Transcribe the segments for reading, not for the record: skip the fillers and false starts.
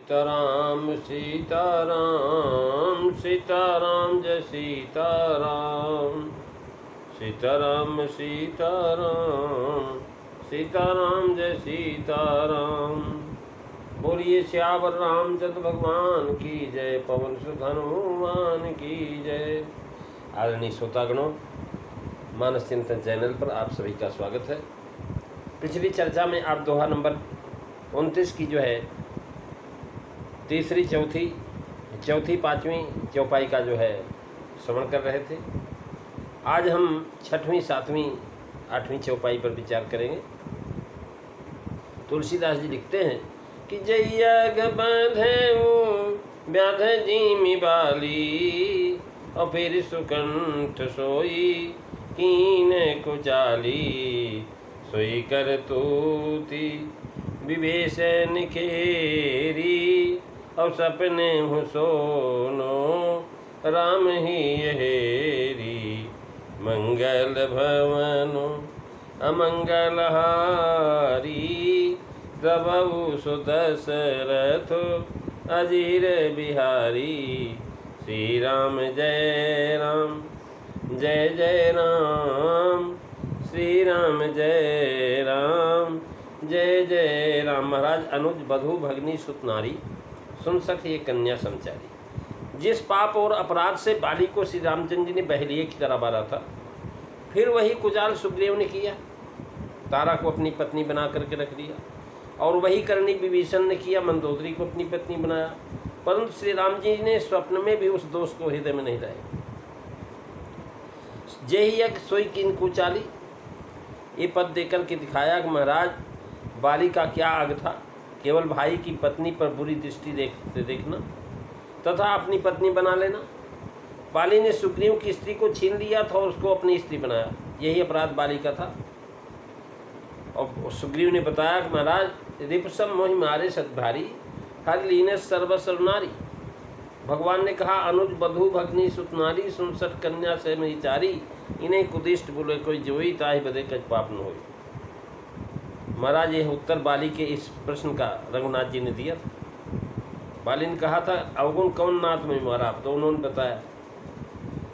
सीताराम सीताराम सीताराम जय सीताराम सीताराम सीताराम सीताराम जय सीताराम। बोलिए श्यावर रामचंद्र भगवान की जय, पवन सुत हनुमान की जय। आदरणीय श्रोतागणों, मानस चिंतन चैनल पर आप सभी का स्वागत है। पिछली चर्चा में आप दोहा नंबर 29 की जो है तीसरी चौथी पांचवी चौपाई का जो है श्रवण कर रहे थे। आज हम छठवीं सातवीं आठवीं चौपाई पर विचार करेंगे। तुलसीदास जी लिखते हैं कि जयग बांधे व्याध जीमी बाली, और फिर सुकंठ सोई कीन कुचाली, सोई कर तूती विवेश निखेरी, और सपने हूँ सोनो राम ही हेरी, मंगल भवनो अमंगल हारी, प्रभु सुदशरथ अजीर बिहारी, श्री राम जय राम जय जय राम, श्री राम जय राम जय जय राम। महाराज अनुज बधू भगनी सुत नारी, सुन सख ये कन्या समचारी। जिस पाप और अपराध से बाली को श्री रामचंद्र जी ने बहलिए की तरह मारा था, फिर वही कुचाल सुग्रीव ने किया, तारा को अपनी पत्नी बना करके रख दिया। और वही करनी विभीषण ने किया, मंदोदरी को अपनी पत्नी बनाया। परंतु श्री राम जी ने स्वप्न में भी उस दोष को हृदय में नहीं लाए। जय यज्ञ सोई कीन कुचाली, ये पद देकर के दिखाया कि महाराज बाली का क्या आग था, केवल भाई की पत्नी पर बुरी दृष्टि देखना तथा अपनी पत्नी बना लेना। बाली ने सुग्रीव की स्त्री को छीन लिया था और उसको अपनी स्त्री बनाया, यही अपराध बाली का था। और सुग्रीव ने बताया कि महाराज रिपुसम मोहि मारे सद्भारी, हर लीने सर्वसर नारी। भगवान ने कहा अनुज बधू भगनी सुत नारी, सुन सठ कन्या से मेरी चारी, इन्हें कुदिष्ट बोले कोई जोई, ताहि बदे कछ पाप न होई। महाराज यह उत्तर बाली के इस प्रश्न का रघुनाथ जी ने दिया था। बाली ने कहा था अवगुण कौन नाथ में मारा, तो उन्होंने बताया।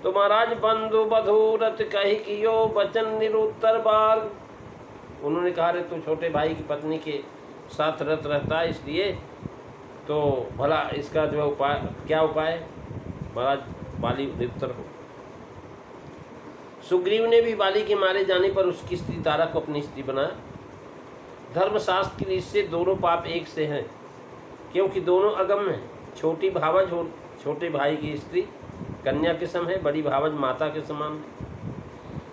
तो महाराज बंधु बधू रत कही कियो, बचन निरुत्तर बाल। उन्होंने कहा रे तू छोटे भाई की पत्नी के साथ रत रहता है, इसलिए तो भला इसका जो है उपाय क्या उपाय। महाराज बाली निरुत्तर हो। सुग्रीव ने भी बाली के मारे जाने पर उसकी स्त्री तारा को अपनी स्त्री बनाया। धर्मशास्त्र की रीत से दोनों पाप एक से हैं, क्योंकि दोनों अगम हैं। छोटी भावज हो छोटे भाई की स्त्री कन्या के सम है, बड़ी भावज माता के समान है।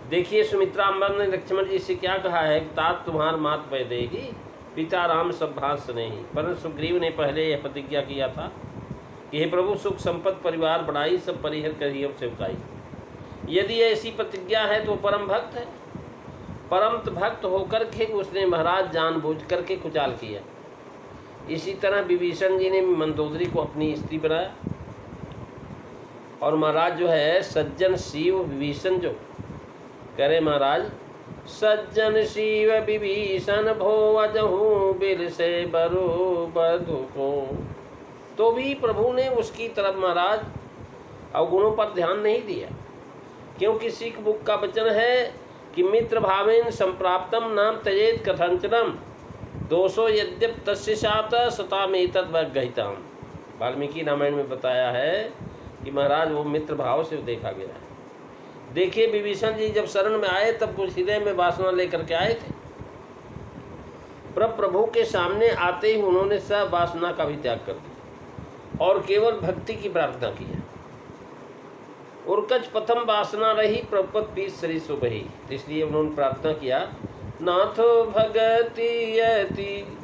देखिए सुमित्रा अम्बा ने लक्ष्मण जी से क्या कहा है कि तात तुम्हार मात पै देगी, पिता राम सब भास नहीं। परंतु सुग्रीव ने पहले यह प्रतिज्ञा किया था कि हे प्रभु सुख संपत्ति परिवार बढ़ाई, सब परिहर करिए और सेवकाई। यदि ऐसी प्रतिज्ञा है तो परम भक्त है। परम भक्त होकर के उसने महाराज जानबूझ करके कुचाल किया। इसी तरह विभीषण जी ने मंदोदरी को अपनी स्त्री बनाया। और महाराज जो है सज्जन शिव विभीषण जो करे, महाराज सज्जन शिव विभीषण भो अजहू बिल से बरो बधु को, तो भी प्रभु ने उसकी तरफ महाराज अवगुणों पर ध्यान नहीं दिया। क्योंकि सिख बुक का वचन है कि मित्र भावेन संप्राप्तम नाम त्यजेत कथंचनम, दोषो यद्यप तस्य सात सतामेतद वग्रहितम। वाल्मीकि रामायण में बताया है कि महाराज वो मित्र भाव से देखा गया है। देखिए विभीषण जी जब शरण में आए तब कुछ हृदय में वासना लेकर के आए थे। प्रभु के सामने आते ही उन्होंने सब वासना का भी त्याग कर दिया और केवल भक्ति की प्रार्थना की है। उर्कच प्रथम वासना रही प्रपत पीस शरीर सो बही, इसलिए उन्होंने प्रार्थना किया नाथो भगति यति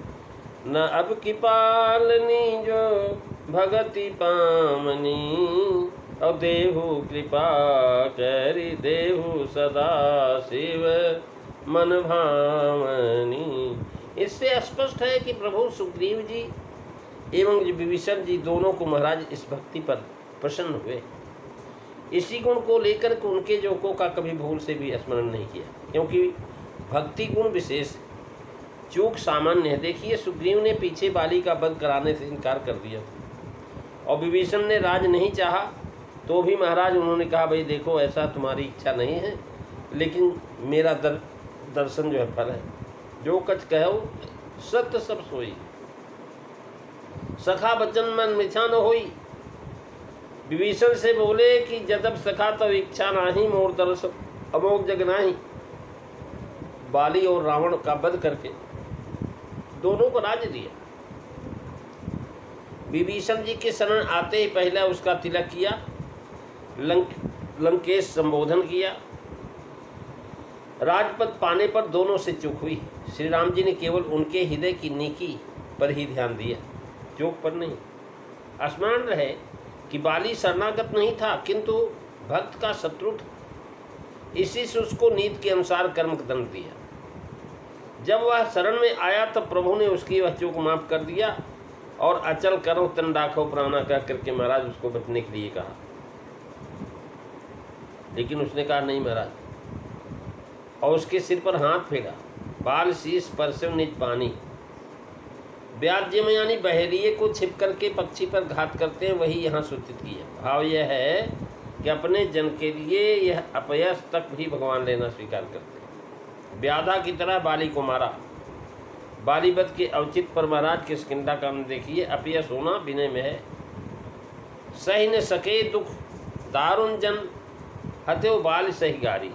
न अब की पालनी, जो भगति पामनी, और देहु कृपा करी देहु सदा शिव मन भावनी। इससे स्पष्ट है कि प्रभु सुग्रीव जी एवं विभीषण जी दोनों को महाराज इस भक्ति पर प्रसन्न हुए। इसी गुण को लेकर के उनके जोकों का कभी भूल से भी स्मरण नहीं किया, क्योंकि भक्ति गुण विशेष है। चूक सामान्य है। देखिए, सुग्रीव ने पीछे बाली का वध कराने से इनकार कर दिया और विभीषण ने राज नहीं चाहा तो भी महाराज उन्होंने कहा भाई देखो ऐसा तुम्हारी इच्छा नहीं है, लेकिन मेरा दर्शन जो है फल है। जो कछ कहो सत्य सब सोई, सखा बचन मन मिछा न होई। विभीषण से बोले कि जदब सखा तब इच्छा नाही, मोर दर्शन अमोघ जग नाही। बाली और रावण का वध करके दोनों को राज्य दिया। विभीषण जी के शरण आते ही पहले उसका तिलक किया, लंकेश संबोधन किया। राजपद पाने पर दोनों से चूक हुई। श्री राम जी ने केवल उनके हृदय की नेकी पर ही ध्यान दिया, चूक पर नहीं। स्मरण रहे कि बाली शरणागत नहीं था किंतु भक्त का शत्रु था, इसी से उसको नीति के अनुसार कर्म दंड दिया। जब वह शरण में आया तब प्रभु ने उसकी वह चूक माफ कर दिया और अचल करो तन राखो प्राणा कह करके महाराज उसको बचने के लिए कहा। लेकिन उसने कहा नहीं महाराज, और उसके सिर पर हाथ फेरा। बाल शीश परसव निज पानी। व्याज्य में यानी बहरिए को छिप करके पक्षी पर घात करते हैं, वही यहाँ सूचित किया। भाव यह है कि अपने जन के लिए यह अपयश तक भी भगवान लेना स्वीकार करते हैं। व्याधा की तरह बाली को मारा। बालीवध के औचित पर महाराज किष्किंधा का देखिए, अपयश होना विनय में है। सही न सके दुख दारुण जन हत्यो बाल सही गारी।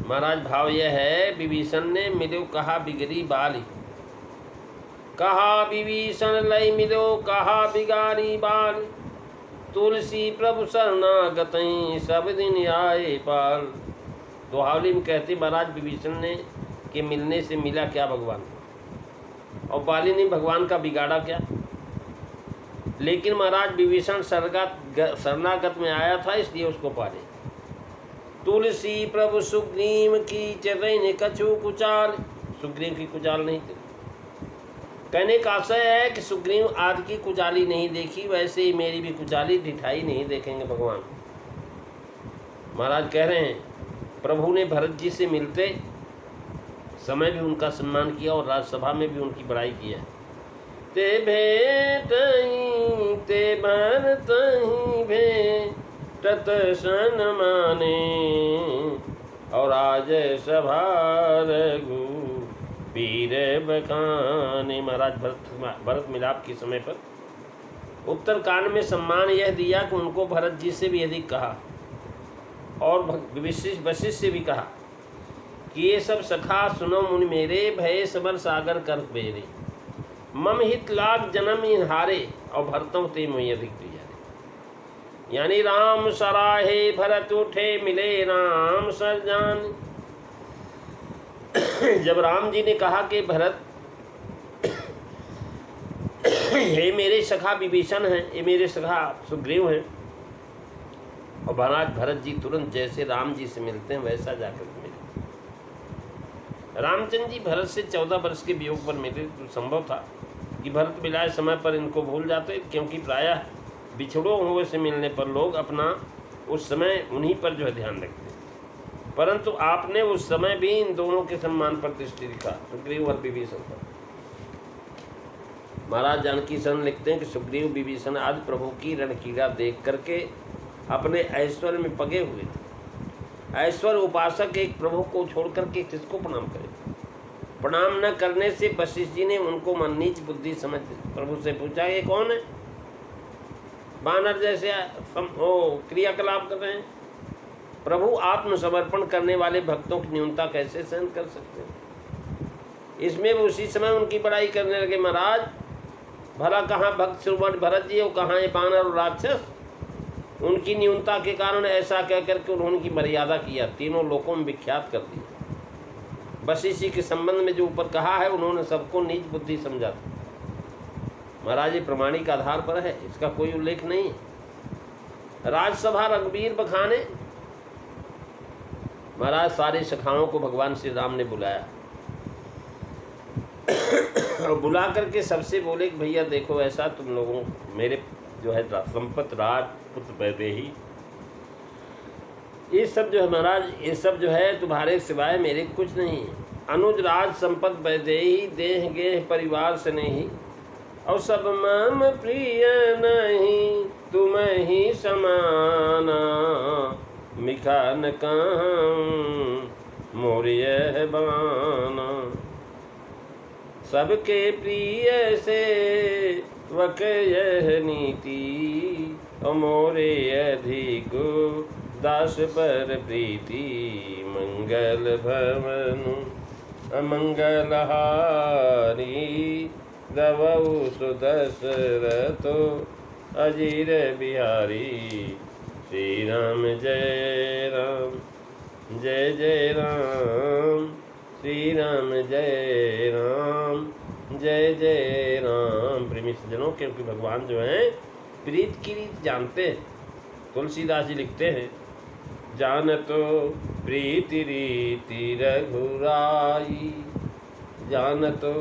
महाराज भाव यह है, विभीषण ने मिलो कहा बिगड़ी बाली, कहा विभीषण लय मिलो कहा बिगारी बाल। तुलसी प्रभु शरणागत सब दिन आए पाल। दोहावली में कहते महाराज विभीषण ने के मिलने से मिला क्या भगवान, और बाली ने भगवान का बिगाड़ा क्या। लेकिन महाराज विभीषण शरणागत में आया था इसलिए उसको पाले। तुलसी प्रभु सुग्रीव की चरण कछु कुचाल। सुग्रीव की कुचाल नहीं थी। कहने का आशय है कि सुग्रीव आदि की कुचाली नहीं देखी, वैसे ही मेरी भी कुचाली ढिठाई नहीं देखेंगे भगवान। महाराज कह रहे हैं प्रभु ने भरत जी से मिलते समय भी उनका सम्मान किया और राज्यसभा में भी उनकी बड़ाई किया। ते भेटई ते भरतई भेटत सन माने, और आज सभा रघु वीर बखाने। महाराज भरत मिलाप के समय पर उत्तरकांड में सम्मान यह दिया कि उनको भरत जी से भी अधिक कहा और वशिष्ठ से भी कहा कि ये सब सखा सुनो मुनि मेरे, भय सबर सागर कर बेरे। मम हित लाग जन्म हारे, और भरतों ते मोहि अधिक प्रिय। यानी राम सराहे भरत उठे मिले राम सर जान। जब राम जी ने कहा कि भरत हे मेरे सखा विभीषण हैं, ये मेरे सखा सुग्रीव हैं, और महाराज भरत जी तुरंत जैसे राम जी से मिलते हैं वैसा जाकर मिले। रामचंद्र जी भरत से 14 वर्ष के वियोग पर मिले तो संभव था कि भरत मिलाए समय पर इनको भूल जाते, क्योंकि प्रायः बिछड़ों हुए से मिलने पर लोग अपना उस समय उन्हीं पर जो है ध्यान रखते हैं। परंतु आपने उस समय भी इन दोनों के सम्मान पर दृष्टि दिखा, सुग्रीव और विभीषण पर। महाराज जानकी शरण लिखते हैं कि सुग्रीव विभीषण आदि प्रभु की रणकीड़ा देख करके अपने ऐश्वर्य में पगे हुए थे। ऐश्वर्य उपासक एक प्रभु को छोड़ करके किसको प्रणाम करे। प्रणाम न करने से वशिष्ठ जी ने उनको मन नीच बुद्धि समझ प्रभु से पूछा ये कौन है, बानर जैसे क्रियाकलाप कर रहे हैं। प्रभु आत्मसमर्पण करने वाले भक्तों की न्यूनता कैसे सहन कर सकते हैं। इसमें वो उसी समय उनकी बड़ाई करने लगे। महाराज भला कहाँ भक्त शिरोमणि भरत जी और कहाँ ये बानर और राक्षस। उनकी न्यूनता के कारण ऐसा कह करके उन्होंने की मर्यादा किया, तीनों लोकों में विख्यात कर दिया। वशिष्ठ जी के संबंध में जो ऊपर कहा है उन्होंने सबको नीच बुद्धि समझा था। महाराज ये प्रमाणिक आधार पर है, इसका कोई उल्लेख नहीं। राजसभा रघुवीर बखाने। महाराज सारे सखाओं को भगवान श्री राम ने बुलाया और बुला करके सबसे बोले कि भैया देखो ऐसा तुम लोगों मेरे जो है संपत राज पुत्र वैदेही ये सब जो है महाराज ये सब जो है तुम्हारे सिवाय मेरे कुछ नहीं है। अनुज राज संपत वैदेही, देह गेह परिवार स्नेही, और सब मम प्रिय नहीं, तुम ही समाना, मिखा न कहूँ मोर यह बाना। सबके प्रिय से वक यह नीति, मोरे अधिक दास पर प्रीति। मंगल भवन अमंगल हारी, दवौ सुदशरथो अजीर बिहारी। श्री राम जय राम, जय जय राम, श्री राम जय राम, जय जय राम। प्रेमी सज्जनों, क्योंकि भगवान जो हैं प्रीत की रीत जानते हैं। तुलसीदास जी लिखते हैं, जानतो प्रीति रीति रघुराई, जानतो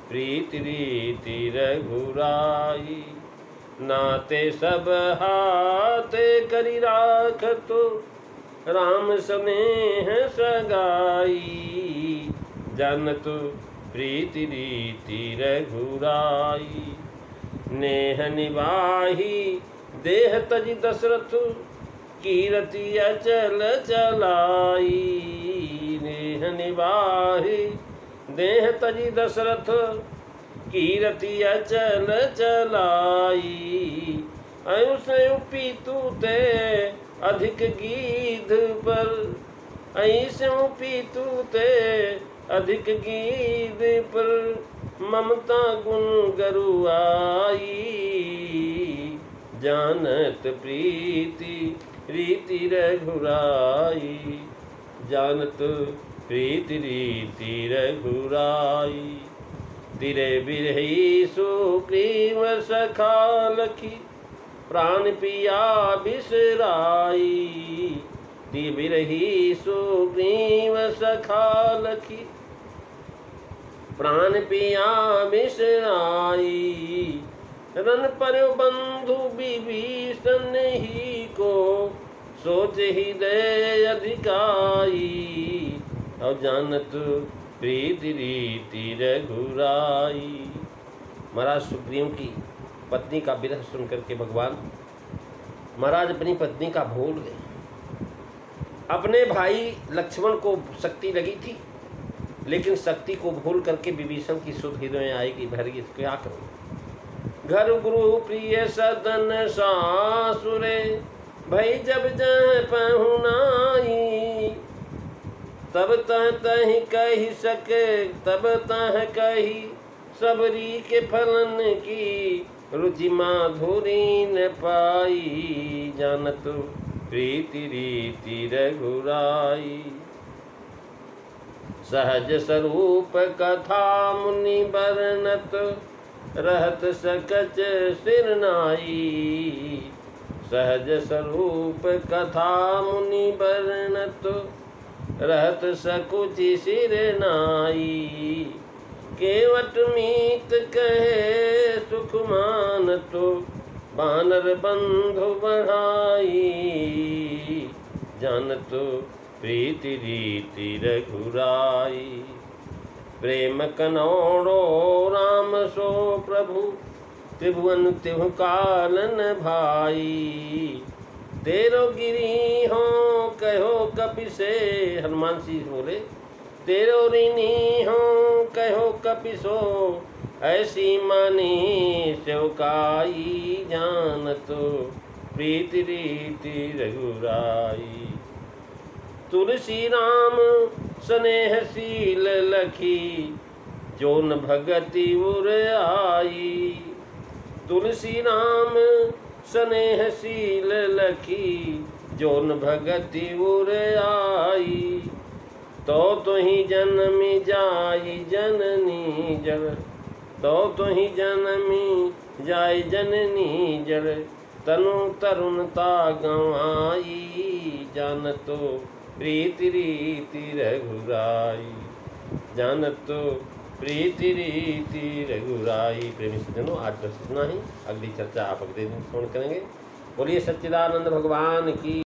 प्रीति रीति रघुराई। नाते सब हाथ करी राखतो, राम स्नेह सगाई। जानतो प्रीति रीति रघुराई। नेह निभाही देह तज दशरथ, कीरति अचल चलाई। नेह निभाही देह तजी दशरथ, कीरति अचल चलाई। अयुष पीतु ते अधिक गीध पर, ऐस पीतु ते अधिक गीध पर। ममता गुण गरुआई, जानत प्रीति रीति रघुराई। जानत प्रीति रीति रघुराई। तिरे बिरही सुग्रीव सखा लखी, प्राण पिया बिसराई। ति बिरही सुग्रीव सखा लखी, प्राण पिया बिसराई। रन पर बंधु विभीषण ही को, सोच हृदय अधिकाई। और जानत प्रीति रीति रघुराई। महाराज सुग्रीव की पत्नी का विरह सुन करके भगवान महाराज अपनी पत्नी का भूल गए। अपने भाई लक्ष्मण को शक्ति लगी थी, लेकिन शक्ति को भूल करके विभीषण की सुध हृदय आएगी भरगी, क्या करूं। घर गुरु प्रिय सदन सासुरे, भई जब जह पहुनाई। तब तह तहि कही सके, तब तह कही सबरी के फलन की। रुचि माधुरी न पाई, जानत प्रीति रीति रघुराई। सहज स्वरूप कथा मुनि बरनत, रहत सकच सिर नाई। सहज स्वरूप कथा मुनि बरनत, रहत सकुचि सिर नाई। केवट मीत कहे सुख मानतो, बानर बंधु बढ़ाई। जानतो प्रीति रीति रघुराई। प्रेम कनौड़ो राम सो प्रभु, त्रिभुवन तिहु कालन भाई। तेरो गिरी हो कहो कपि से, हनुमान जी बोले तेरो ऋणी हो कहो कपि सो। ऐसी मानी सेवकाई, जानतो प्रीति रीति रघुराई। तुलसी राम स्नेहशील लखी, जोन भगति उर आई। तुलसी राम स्नेहशील लखी, जोन भगति उर आई। तो तुहि जन्मी जाई जननी जल, तो तुहि जन्मी जाई जननी जल। तनु तरुणता गंवाई, जानतो प्रीति रीति रघुराई। जानतो प्रीति रीति रघुराई। प्रेमी सज्जनों, आज बस इतना ही। अगली चर्चा आप अगले दिन श्रवण करेंगे। बोलिए सच्चिदानंद भगवान की।